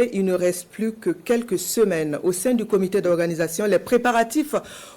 Et il ne reste plus que quelques semaines. Au sein du comité d'organisation, les préparatifs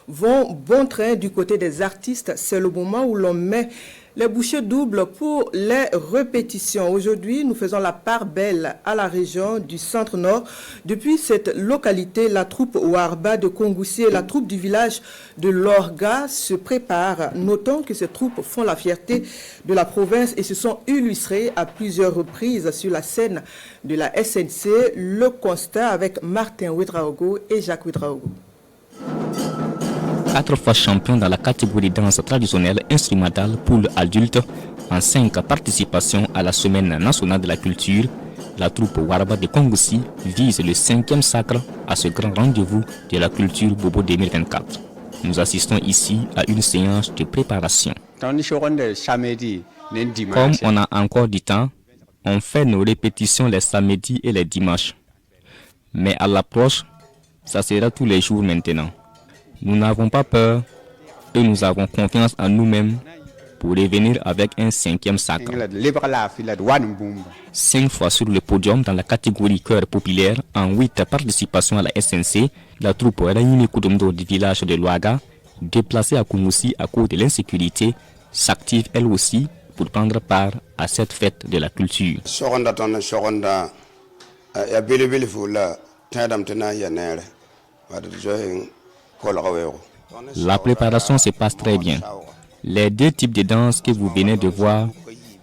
vont bon train du côté des artistes. C'est le moment où l'on met les bouchées doubles pour les répétitions. Aujourd'hui, nous faisons la part belle à la région du centre-nord. Depuis cette localité, la troupe Warba de Kongoussi et la troupe du village de Lorga se préparent. Notons que ces troupes font la fierté de la province et se sont illustrées à plusieurs reprises sur la scène de la SNC. Le constat avec Martin Ouedraogo et Jacques Ouedraogo. 4 fois champion dans la catégorie danse traditionnelle instrumentale pour adultes, en 5 participations à la Semaine nationale de la culture, la troupe Warba de Kongoussi vise le 5e sacre à ce grand rendez-vous de la culture Bobo 2024. Nous assistons ici à une séance de préparation. Comme on a encore du temps, on fait nos répétitions les samedis et les dimanches. Mais à l'approche, ça sera tous les jours maintenant. Nous n'avons pas peur et nous avons confiance en nous-mêmes pour revenir avec un 5e sacre. 5 fois sur le podium dans la catégorie chœur populaire en 8 participations à la SNC, la troupe Raïmi Koudomdo du village de Loaga, déplacée à Kongoussi à cause de l'insécurité, s'active elle aussi pour prendre part à cette fête de la culture. La préparation se passe très bien. Les 2 types de danse que vous venez de voir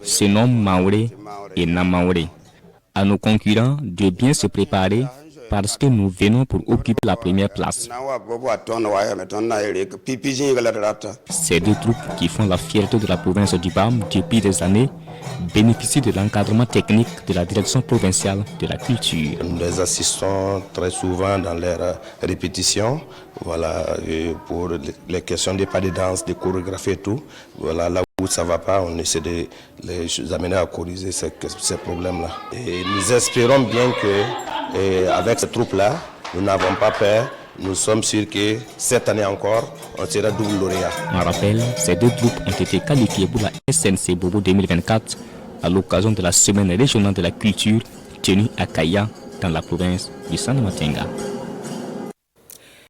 se nomment Maoré et Namaoré. À nos concurrents de bien se préparer parce que nous venons pour occuper la première place. Ces 2 troupes qui font la fierté de la province du BAM depuis des années bénéficient de l'encadrement technique de la direction provinciale de la culture. Nous les assistons très souvent dans leurs répétitions, pour les questions des pas de danse, des chorégraphies et tout. Voilà, là où ça ne va pas, on essaie de les amener à corriger ces problèmes-là. Et nous espérons bien que avec cette troupe-là, nous n'avons pas peur. Nous sommes sûrs que cette année encore, on sera double lauréat. En rappel, ces 2 troupes ont été qualifiées pour la SNC Bobo 2024 à l'occasion de la Semaine régionale de la culture tenue à Kaya dans la province du San Matenga.